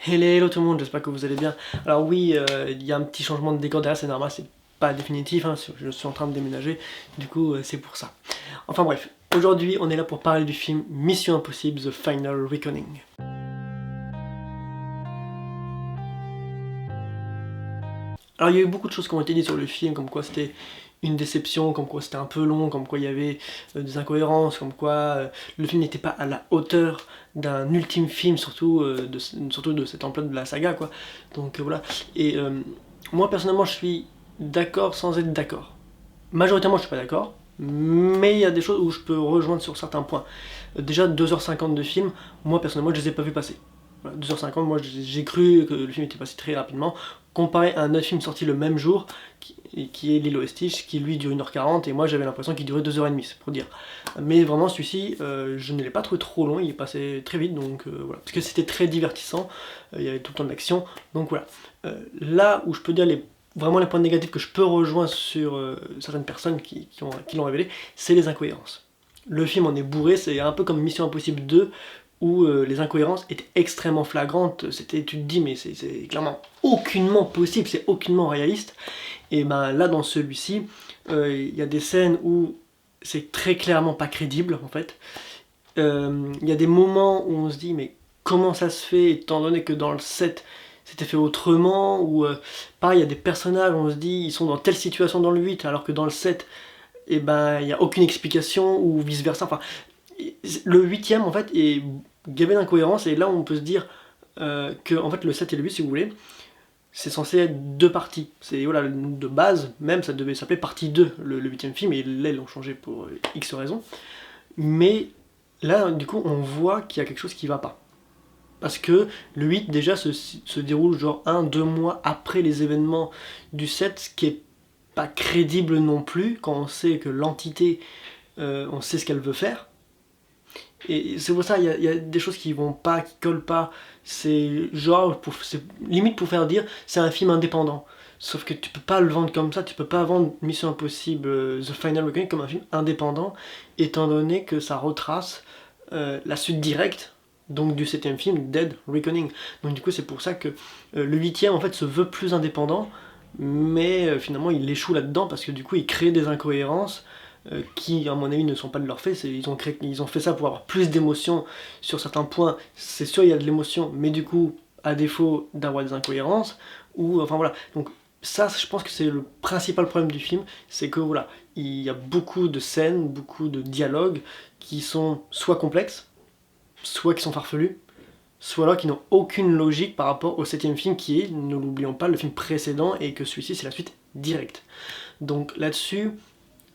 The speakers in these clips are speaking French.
Hello tout le monde, j'espère que vous allez bien. Alors oui, il y a un petit changement de décor derrière, c'est normal, c'est pas définitif, hein, je suis en train de déménager, du coup c'est pour ça. Enfin bref, aujourd'hui on est là pour parler du film Mission Impossible The Final Reckoning. Alors il y a eu beaucoup de choses qui ont été dites sur le film, comme quoi c'était une déception, comme quoi c'était un peu long, comme quoi il y avait des incohérences, comme quoi le film n'était pas à la hauteur d'un ultime film, surtout de cette ampleur de la saga, quoi. Donc voilà. Et moi personnellement je suis d'accord sans être d'accord. Majoritairement je suis pas d'accord, mais il y a des choses où je peux rejoindre sur certains points. Déjà 2h50 de film, moi personnellement je les ai pas vus passer. Voilà, 2h50, moi j'ai cru que le film était passé très rapidement, comparé à un autre film sorti le même jour, qui est Lilo et Stitch, qui lui dure 1h40, et moi j'avais l'impression qu'il durait 2h30, c'est pour dire. Mais vraiment celui-ci, je ne l'ai pas trouvé trop long, il est passé très vite, donc voilà. Parce que c'était très divertissant, il y avait tout le temps de l'action, donc voilà. Là où je peux dire vraiment les points négatifs que je peux rejoindre sur certaines personnes qui l'ont révélé, c'est les incohérences. Le film en est bourré, c'est un peu comme Mission Impossible 2, où les incohérences étaient extrêmement flagrantes. Tu te dis, mais c'est clairement aucunement possible, c'est aucunement réaliste. Et ben là, dans celui-ci, il y a des scènes où c'est très clairement pas crédible, en fait. Il y a des moments où on se dit, mais comment ça se fait, étant donné que dans le 7, c'était fait autrement, ou pareil, il y a des personnages, on se dit, ils sont dans telle situation dans le 8, alors que dans le 7, et ben, il n'y a aucune explication, ou vice-versa. Enfin, le 8ème, en fait, est gavé d'incohérences, et là, on peut se dire que, en fait, le 7 et le 8, si vous voulez, c'est censé être deux parties. C'est, voilà, de base, même, ça devait s'appeler partie 2, le 8ème film, et là, ils l'ont changé pour X raisons. Mais là, du coup, on voit qu'il y a quelque chose qui va pas. Parce que le 8 déjà se déroule genre 1-2 mois après les événements du 7, ce qui est pas crédible non plus quand on sait que l'entité, on sait ce qu'elle veut faire. Et c'est pour ça, il y a des choses qui vont pas, qui collent pas. C'est genre, c'est limite pour faire dire, c'est un film indépendant. Sauf que tu peux pas le vendre comme ça, tu peux pas vendre Mission Impossible The Final Reckoning comme un film indépendant, étant donné que ça retrace la suite directe donc du 7ème film, Dead Reckoning. Donc du coup c'est pour ça que le 8ème en fait se veut plus indépendant, mais finalement il échoue là-dedans parce que du coup il crée des incohérences qui à mon avis ne sont pas de leur fait. Ils ont fait ça pour avoir plus d'émotion sur certains points. C'est sûr il y a de l'émotion, mais du coup à défaut d'avoir des incohérences, ou enfin voilà. Donc ça je pense que c'est le principal problème du film, c'est que voilà, il y a beaucoup de scènes, beaucoup de dialogues qui sont soit complexes, soit qui sont farfelus, soit là qui n'ont aucune logique par rapport au 7ème film qui est, ne l'oublions pas, le film précédent, et que celui-ci c'est la suite directe. Donc là-dessus,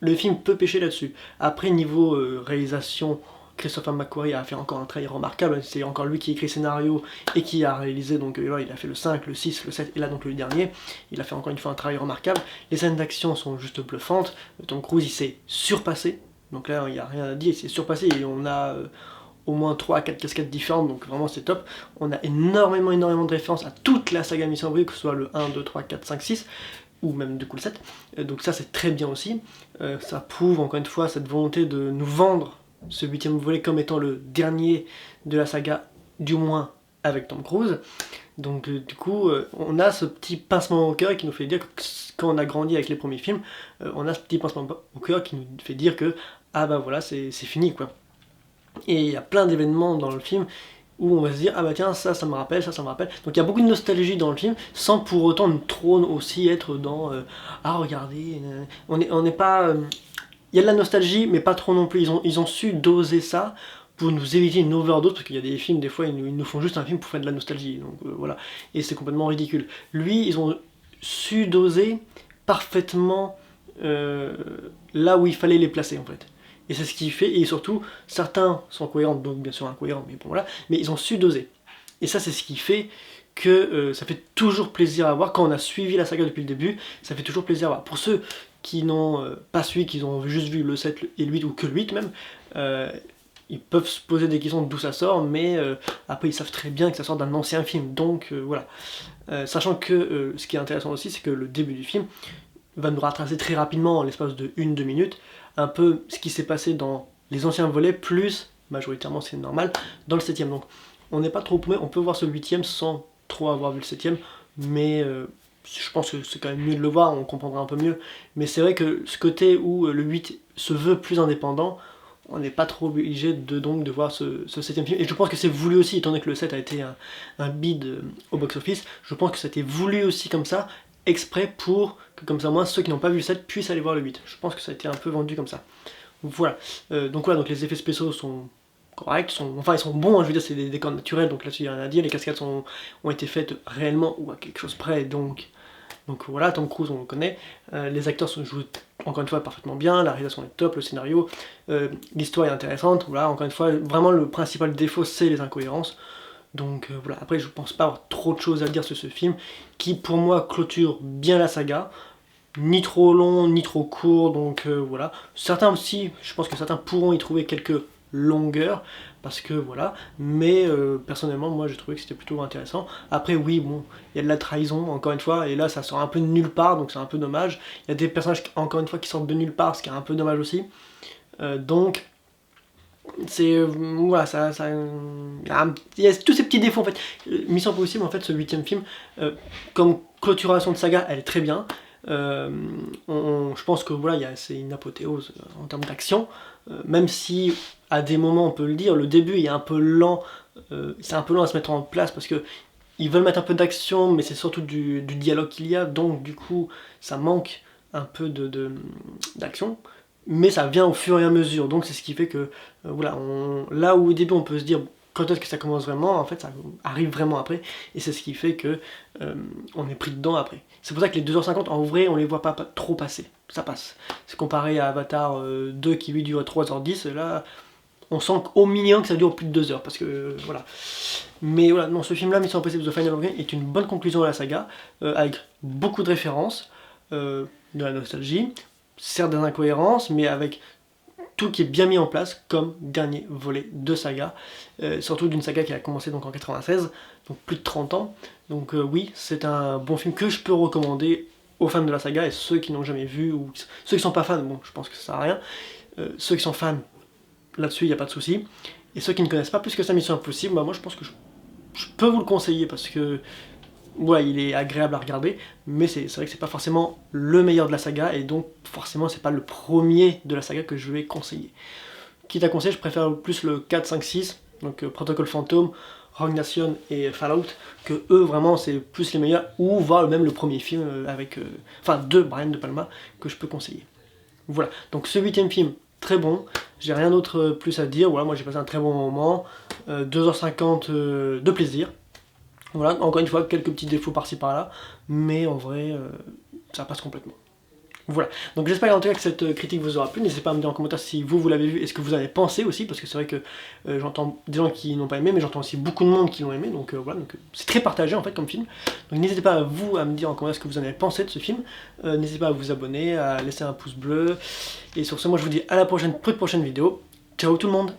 le film peut pêcher là-dessus. Après, niveau réalisation, Christopher McQuarrie a fait encore un travail remarquable, c'est encore lui qui écrit le scénario et qui a réalisé, donc là il a fait le 5, le 6, le 7 et là donc le dernier, il a fait encore une fois un travail remarquable. Les scènes d'action sont juste bluffantes, Tom Cruise il s'est surpassé, donc là il n'y a rien à dire, il s'est surpassé et on a au moins 3 à 4 casquettes différentes, donc vraiment c'est top. On a énormément de références à toute la saga Mission Impossible, que ce soit le 1, 2, 3, 4, 5, 6, ou même du coup le 7. Donc ça c'est très bien aussi. Ça prouve encore une fois cette volonté de nous vendre ce 8ème volet comme étant le dernier de la saga, du moins avec Tom Cruise. Donc du coup, on a ce petit pincement au cœur qui nous fait dire que quand on a grandi avec les premiers films, on a ce petit pincement au cœur qui nous fait dire que ah bah voilà, c'est fini quoi. Et il y a plein d'événements dans le film où on va se dire ah bah tiens ça me rappelle, ça me rappelle. Donc il y a beaucoup de nostalgie dans le film, sans pour autant trop aussi être dans ah regardez, on n'est pas... il y a de la nostalgie mais pas trop non plus, ils ont su doser ça pour nous éviter une overdose, parce qu'il y a des films, des fois ils nous font juste un film pour faire de la nostalgie, donc voilà, et c'est complètement ridicule. Lui, ils ont su doser parfaitement là où il fallait les placer en fait. Et c'est ce qu'il fait, et surtout, certains sont cohérents, donc bien sûr incohérents, mais bon voilà, mais ils ont su doser. Et ça c'est ce qui fait que ça fait toujours plaisir à voir, quand on a suivi la saga depuis le début, ça fait toujours plaisir à voir. Pour ceux qui n'ont pas suivi, qui ont juste vu le 7 et le 8, ou que le 8 même, ils peuvent se poser des questions d'où ça sort, mais après ils savent très bien que ça sort d'un ancien film, donc voilà. Sachant que ce qui est intéressant aussi, c'est que le début du film va nous retracer très rapidement, en l'espace de 1-2 minutes, un peu ce qui s'est passé dans les anciens volets, plus, majoritairement c'est normal, dans le 7ème. Donc on n'est pas trop paumé, on peut voir ce 8ème sans trop avoir vu le 7ème, mais je pense que c'est quand même mieux de le voir, on comprendra un peu mieux. Mais c'est vrai que ce côté où le 8 se veut plus indépendant, on n'est pas trop obligé de voir ce 7ème film. Et je pense que c'est voulu aussi, étant donné que le 7 a été un bid au box-office, je pense que ça a été voulu aussi comme ça, exprès pour que comme ça, moi, ceux qui n'ont pas vu le 7 puissent aller voir le 8. Je pense que ça a été un peu vendu comme ça. Voilà, donc les effets spéciaux sont corrects, ils sont bons, hein, je veux dire, c'est des décors naturels, donc là-dessus il n'y a rien à dire, les cascades ont été faites réellement ou à quelque chose près, donc voilà, Tom Cruise on le connaît, les acteurs jouent encore une fois parfaitement bien, la réalisation est top, le scénario, l'histoire est intéressante, voilà, encore une fois, vraiment le principal défaut c'est les incohérences, donc voilà, après je pense pas avoir trop de choses à dire sur ce film, qui pour moi clôture bien la saga, ni trop long, ni trop court, donc voilà. Certains aussi, je pense que certains pourront y trouver quelques longueurs, parce que voilà, mais personnellement, moi j'ai trouvé que c'était plutôt intéressant. Après, oui, bon, il y a de la trahison, encore une fois, et là ça sort un peu de nulle part, donc c'est un peu dommage. Il y a des personnages, encore une fois, qui sortent de nulle part, ce qui est un peu dommage aussi. Donc, c'est voilà, il y a tous ces petits défauts en fait. Mission Impossible, en fait, ce 8ème film, comme clôturation de saga, elle est très bien. Je pense que voilà, c'est une apothéose en termes d'action, même si à des moments on peut le dire, le début est un peu lent, c'est un peu lent à se mettre en place parce que ils veulent mettre un peu d'action, mais c'est surtout du dialogue qu'il y a, donc du coup ça manque un peu d'action, mais ça vient au fur et à mesure, donc c'est ce qui fait que voilà, là où au début on peut se dire quand est-ce que ça commence vraiment, en fait ça arrive vraiment après, et c'est ce qui fait que on est pris dedans après. C'est pour ça que les 2h50 en vrai on les voit pas trop passer, ça passe. C'est comparé à Avatar 2 qui lui dure 3h10, là on sent qu'au minimum que ça dure plus de 2 heures, parce que voilà. Mais voilà, non, ce film-là, Mission Impossible The Final Game, est une bonne conclusion à la saga, avec beaucoup de références, de la nostalgie, certes des incohérences, mais avec tout qui est bien mis en place comme dernier volet de saga, surtout d'une saga qui a commencé donc en 96, donc plus de 30 ans. Donc oui, c'est un bon film que je peux recommander aux fans de la saga, et ceux qui n'ont jamais vu, ou ceux qui sont pas fans, bon, je pense que ça sert à rien. Ceux qui sont fans, là-dessus il n'y a pas de souci. Et ceux qui ne connaissent pas plus que ça Mission Impossible, bah moi je pense que je peux vous le conseiller parce que ouais, il est agréable à regarder, mais c'est vrai que c'est pas forcément le meilleur de la saga, et donc forcément c'est pas le premier de la saga que je vais conseiller. Quitte à conseiller, je préfère plus le 4, 5, 6, donc Protocol Phantom, Rogue Nation et Fallout, que eux vraiment c'est plus les meilleurs, ou voir même le premier film avec, de Brian De Palma, que je peux conseiller. Voilà, donc ce 8ème film, très bon, j'ai rien d'autre plus à dire, voilà, moi j'ai passé un très bon moment, 2h50 de plaisir. Voilà, encore une fois, quelques petits défauts par-ci par-là, mais en vrai, ça passe complètement. Voilà, donc j'espère en tout cas que cette critique vous aura plu, n'hésitez pas à me dire en commentaire si vous l'avez vu et ce que vous avez pensé aussi, parce que c'est vrai que j'entends des gens qui n'ont pas aimé, mais j'entends aussi beaucoup de monde qui l'ont aimé, donc voilà, c'est très partagé en fait comme film. Donc n'hésitez pas à me dire en commentaire ce que vous en avez pensé de ce film, n'hésitez pas à vous abonner, à laisser un pouce bleu, et sur ce, moi je vous dis à la prochaine, pour une prochaine vidéo, ciao tout le monde.